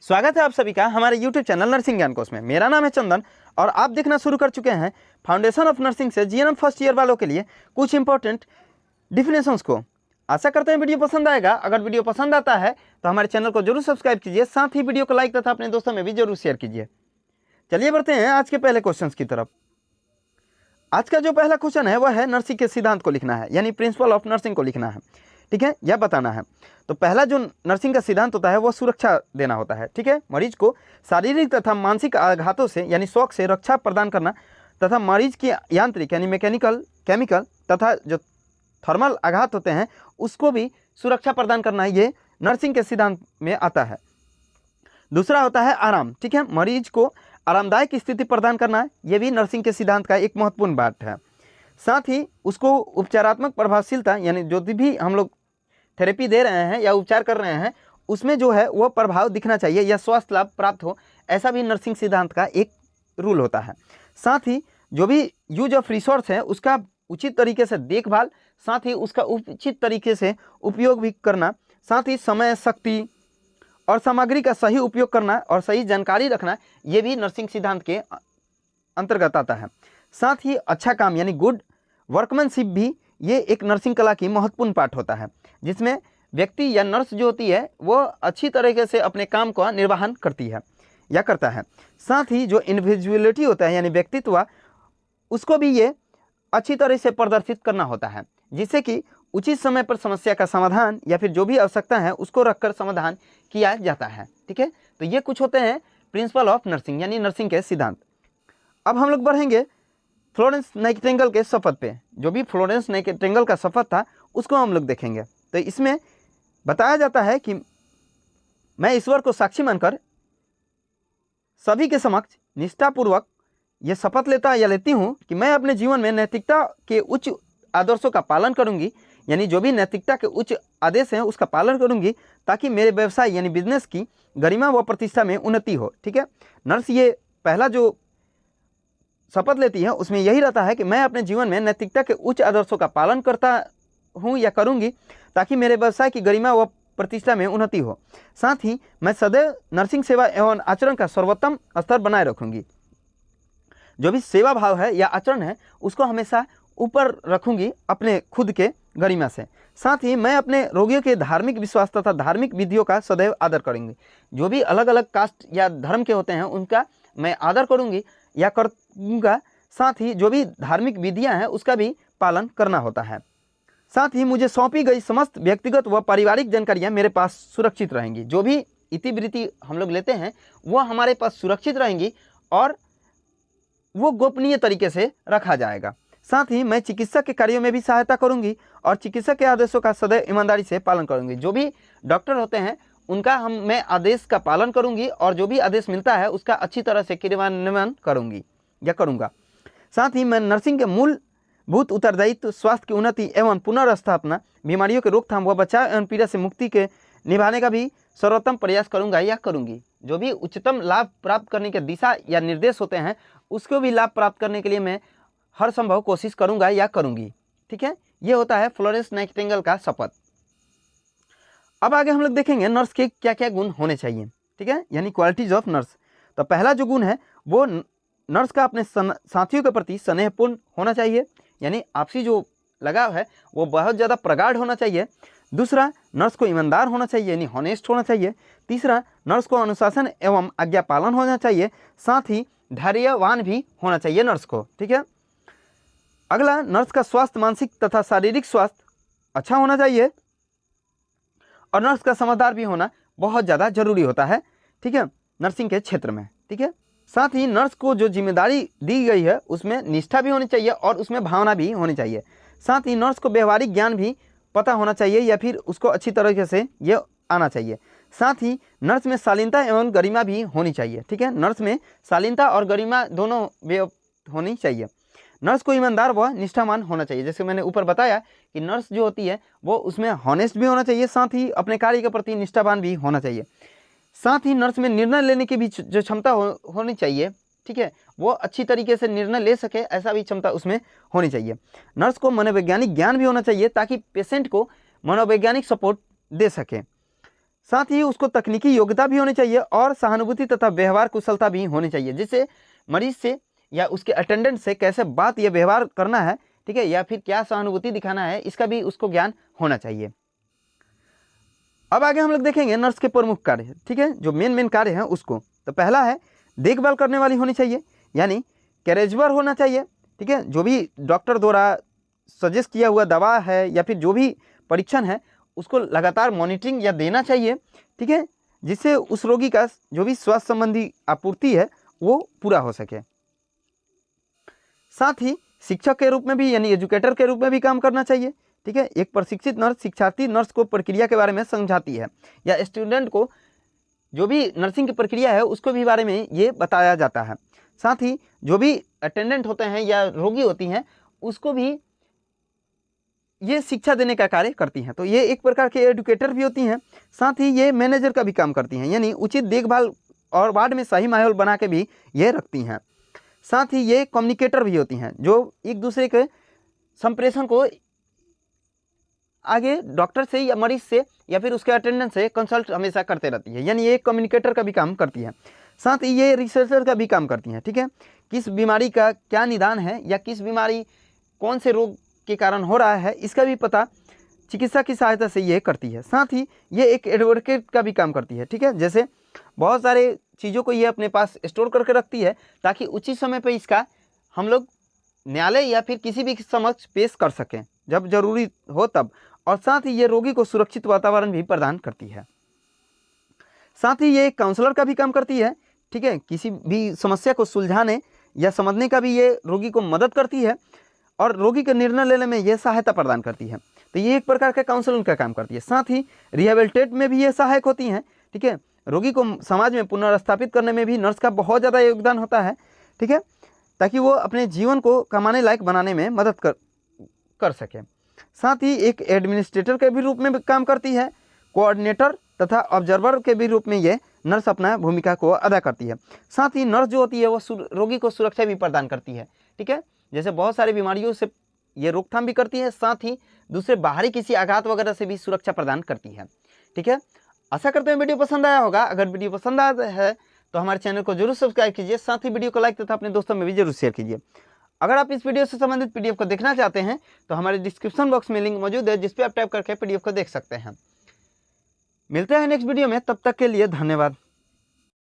स्वागत है आप सभी का हमारे YouTube चैनल नर्सिंग ज्ञान कोर्स में। मेरा नाम है चंदन और आप देखना शुरू कर चुके हैं फाउंडेशन ऑफ नर्सिंग से जीएनएम फर्स्ट ईयर वालों के लिए कुछ इंपॉर्टेंट डिफिनेशंस को। आशा करते हैं वीडियो पसंद आएगा। अगर वीडियो पसंद आता है तो हमारे चैनल को जरूर सब्सक्राइब कीजिए, साथ ही वीडियो को लाइक तथा अपने दोस्तों में भी जरूर शेयर कीजिए। चलिए बढ़ते हैं आज के पहले क्वेश्चन की तरफ। आज का जो पहला क्वेश्चन है वह है नर्सिंग के सिद्धांत को लिखना है, यानी प्रिंसिपल ऑफ नर्सिंग को लिखना है। ठीक है, यह बताना है। तो पहला जो नर्सिंग का सिद्धांत होता है वह सुरक्षा देना होता है। ठीक है, मरीज को शारीरिक तथा मानसिक आघातों से यानी शॉक से रक्षा प्रदान करना तथा मरीज की यांत्रिक यानी मैकेनिकल, केमिकल तथा जो थर्मल आघात होते हैं उसको भी सुरक्षा प्रदान करना, ये नर्सिंग के सिद्धांत में आता है। दूसरा होता है आराम। ठीक है, मरीज को आरामदायक स्थिति प्रदान करना, यह भी नर्सिंग के सिद्धांत का एक महत्वपूर्ण बात है। साथ ही उसको उपचारात्मक प्रभावशीलता, यानी जो भी हम लोग थेरेपी दे रहे हैं या उपचार कर रहे हैं उसमें जो है वह प्रभाव दिखना चाहिए या स्वास्थ्य लाभ प्राप्त हो, ऐसा भी नर्सिंग सिद्धांत का एक रूल होता है। साथ ही जो भी यूज ऑफ रिसोर्स है उसका उचित तरीके से देखभाल, साथ ही उसका उचित तरीके से उपयोग भी करना, साथ ही समय, शक्ति और सामग्री का सही उपयोग करना और सही जानकारी रखना, ये भी नर्सिंग सिद्धांत के अंतर्गत आता है। साथ ही अच्छा काम यानी गुड वर्कमैनशिप भी ये एक नर्सिंग कला की महत्वपूर्ण पार्ट होता है, जिसमें व्यक्ति या नर्स जो होती है वो अच्छी तरीके से अपने काम का निर्वहन करती है या करता है। साथ ही जो इंडिविजुअलिटी होता है यानी व्यक्तित्व, उसको भी ये अच्छी तरह से प्रदर्शित करना होता है, जिससे कि उचित समय पर समस्या का समाधान या फिर जो भी आवश्यकता है उसको रखकर समाधान किया जाता है। ठीक है, तो ये कुछ होते हैं प्रिंसिपल ऑफ नर्सिंग यानी नर्सिंग के सिद्धांत। अब हम लोग बढ़ेंगे फ्लोरेंस नाइटिंगेल के शपथ पे। जो भी फ्लोरेंस नाइटिंगेल का शपथ था उसको हम लोग देखेंगे। तो इसमें बताया जाता है कि मैं ईश्वर को साक्षी मानकर सभी के समक्ष निष्ठापूर्वक ये शपथ लेता या लेती हूँ कि मैं अपने जीवन में नैतिकता के उच्च आदर्शों का पालन करूँगी, यानी जो भी नैतिकता के उच्च आदेश हैं उसका पालन करूँगी, ताकि मेरे व्यवसाय यानी बिजनेस की गरिमा व प्रतिष्ठा में उन्नति हो। ठीक है, नर्स ये पहला जो शपथ लेती है उसमें यही रहता है कि मैं अपने जीवन में नैतिकता के उच्च आदर्शों का पालन करता हूँ या करूँगी, ताकि मेरे व्यवसाय की गरिमा व प्रतिष्ठा में उन्नति हो। साथ ही मैं सदैव नर्सिंग सेवा एवं आचरण का सर्वोत्तम स्तर बनाए रखूँगी। जो भी सेवा भाव है या आचरण है उसको हमेशा ऊपर रखूँगी अपने खुद के गरिमा से। साथ ही मैं अपने रोगियों के धार्मिक विश्वास तथा धार्मिक विधियों का सदैव आदर करूँगी। जो भी अलग अलग कास्ट या धर्म के होते हैं उनका मैं आदर करूँगी या करूँगा। साथ ही जो भी धार्मिक विधियाँ हैं उसका भी पालन करना होता है। साथ ही मुझे सौंपी गई समस्त व्यक्तिगत व पारिवारिक जानकारियाँ मेरे पास सुरक्षित रहेंगी। जो भी इतिवृत्ति हम लोग लेते हैं वो हमारे पास सुरक्षित रहेंगी और वो गोपनीय तरीके से रखा जाएगा। साथ ही मैं चिकित्सक के कार्यों में भी सहायता करूंगी और चिकित्सक के आदेशों का सदैव ईमानदारी से पालन करूंगी। जो भी डॉक्टर होते हैं उनका मैं आदेश का पालन करूंगी और जो भी आदेश मिलता है उसका अच्छी तरह से क्रियान्वयन करूंगी या करूंगा। साथ ही मैं नर्सिंग के मूलभूत उत्तरदायित्व स्वास्थ्य की उन्नति एवं पुनर्स्थापना, बीमारियों के रोकथाम व बचाव एवं पीड़ा से मुक्ति के निभाने का भी सर्वोत्तम प्रयास करूंगा या करूंगी। जो भी उच्चतम लाभ प्राप्त करने के दिशा या निर्देश होते हैं उसको भी लाभ प्राप्त करने के लिए मैं हर संभव कोशिश करूंगा या करूंगी। ठीक है, ये होता है फ्लोरेंस नाइटिंगेल का शपथ। अब आगे हम लोग देखेंगे नर्स के क्या क्या गुण होने चाहिए। ठीक है, यानी क्वालिटीज ऑफ नर्स। तो पहला जो गुण है वो नर्स का अपने साथियों के प्रति स्नेहपूर्ण होना चाहिए, यानी आपसी जो लगाव है वो बहुत ज़्यादा प्रगाढ़ होना चाहिए। दूसरा, नर्स को ईमानदार होना चाहिए यानी हॉनेस्ट होना चाहिए। तीसरा, नर्स को अनुशासन एवं आज्ञा पालन होना चाहिए। साथ ही धैर्यवान भी होना चाहिए नर्स को। ठीक है, अगला, नर्स का स्वास्थ्य मानसिक तथा शारीरिक स्वास्थ्य अच्छा होना चाहिए और नर्स का समझदार भी होना बहुत ज़्यादा जरूरी होता है। ठीक है, नर्सिंग के क्षेत्र में। ठीक है, साथ ही नर्स को जो जिम्मेदारी दी गई है उसमें निष्ठा भी होनी चाहिए और उसमें भावना भी होनी चाहिए। साथ ही नर्स को व्यवहारिक ज्ञान भी पता होना चाहिए या फिर उसको अच्छी तरीके से ये आना चाहिए। साथ ही नर्स में शालीनता एवं गरिमा भी होनी चाहिए। ठीक है, नर्स में शालीनता और गरिमा दोनों होनी चाहिए। नर्स को ईमानदार व निष्ठावान होना चाहिए। जैसे मैंने ऊपर बताया कि नर्स जो होती है वो उसमें हॉनेस्ट भी होना चाहिए, साथ ही अपने कार्य के प्रति निष्ठावान भी होना चाहिए। साथ ही नर्स में निर्णय लेने की भी जो क्षमता होनी चाहिए। ठीक है, वो अच्छी तरीके से निर्णय ले सके ऐसा भी क्षमता उसमें होनी चाहिए। नर्स को मनोवैज्ञानिक ज्ञान भी होना चाहिए ताकि पेशेंट को मनोवैज्ञानिक सपोर्ट दे सके। साथ ही उसको तकनीकी योग्यता भी होनी चाहिए और सहानुभूति तथा व्यवहार कुशलता भी होनी चाहिए, जिससे मरीज से या उसके अटेंडेंट से कैसे बात या व्यवहार करना है, ठीक है, या फिर क्या सहानुभूति दिखाना है, इसका भी उसको ज्ञान होना चाहिए। अब आगे हम लोग देखेंगे नर्स के प्रमुख कार्य, ठीक है, जो मेन कार्य हैं उसको। तो पहला है देखभाल करने वाली होनी चाहिए, यानी कैरेजवर होना चाहिए, ठीक है, जो भी डॉक्टर द्वारा सजेस्ट किया हुआ दवा है या फिर जो भी परीक्षण है उसको लगातार मॉनिटरिंग या देना चाहिए, ठीक है, जिससे उस रोगी का जो भी स्वास्थ्य संबंधी आपूर्ति है वो पूरा हो सके। साथ ही शिक्षक के रूप में भी यानी एजुकेटर के रूप में भी काम करना चाहिए, ठीक है। एक प्रशिक्षित नर्स शिक्षार्थी नर्स को प्रक्रिया के बारे में समझाती है या स्टूडेंट को जो भी नर्सिंग की प्रक्रिया है उसको भी बारे में ये बताया जाता है। साथ ही जो भी अटेंडेंट होते हैं या रोगी होती हैं उसको भी ये शिक्षा देने का कार्य करती हैं। तो ये एक प्रकार के एडुकेटर भी होती हैं। साथ ही ये मैनेजर का भी काम करती हैं, यानी उचित देखभाल और वार्ड में सही माहौल बना के भी ये रखती हैं। साथ ही ये कम्युनिकेटर भी होती हैं, जो एक दूसरे के संप्रेषण को आगे डॉक्टर से या मरीज से या फिर उसके अटेंडेंट से कंसल्ट हमेशा करते रहती है, यानी ये कम्युनिकेटर का भी काम करती है। साथ ही ये रिसर्चर का भी काम करती हैं, ठीक है, किस बीमारी का क्या निदान है या किस बीमारी कौन से रोग के कारण हो रहा है इसका भी पता चिकित्सा की सहायता से ये करती है। साथ ही ये एक एडवोकेट का भी काम करती है, ठीक है, जैसे बहुत सारे चीज़ों को ये अपने पास स्टोर करके रखती है ताकि उचित समय पर इसका हम लोग न्यायालय या फिर किसी भी समक्ष पेश कर सकें जब जरूरी हो तब। और साथ ही ये रोगी को सुरक्षित वातावरण भी प्रदान करती है। साथ ही ये काउंसलर का भी काम करती है, ठीक है, किसी भी समस्या को सुलझाने या समझने का भी ये रोगी को मदद करती है और रोगी के निर्णय लेने में ये सहायता प्रदान करती है। तो ये एक प्रकार का काउंसलिंग का काम करती है। साथ ही रिहेबिलिटेट में भी ये सहायक होती हैं, ठीक है, रोगी को समाज में पुनर्स्थापित करने में भी नर्स का बहुत ज़्यादा योगदान होता है, ठीक है, ताकि वो अपने जीवन को कमाने लायक बनाने में मदद कर सके। साथ ही एक एडमिनिस्ट्रेटर के भी रूप में काम करती है, कोऑर्डिनेटर तथा ऑब्जर्वर के भी रूप में ये नर्स अपना भूमिका को अदा करती है। साथ ही नर्स जो होती है वो रोगी को सुरक्षा भी प्रदान करती है, ठीक है, जैसे बहुत सारी बीमारियों से ये रोकथाम भी करती है, साथ ही दूसरे बाहरी किसी आघात वगैरह से भी सुरक्षा प्रदान करती है, ठीक है। आशा करते हैं वीडियो पसंद आया होगा। अगर वीडियो पसंद आया है तो हमारे चैनल को जरूर सब्सक्राइब कीजिए, साथ ही वीडियो को लाइक तथा अपने दोस्तों में भी जरूर शेयर कीजिए। अगर आप इस वीडियो से संबंधित पीडीएफ को देखना चाहते हैं तो हमारे डिस्क्रिप्शन बॉक्स में लिंक मौजूद है जिस पे आप टाइप करके पीडीएफ को देख सकते हैं। मिलते हैं नेक्स्ट वीडियो में, तब तक के लिए धन्यवाद।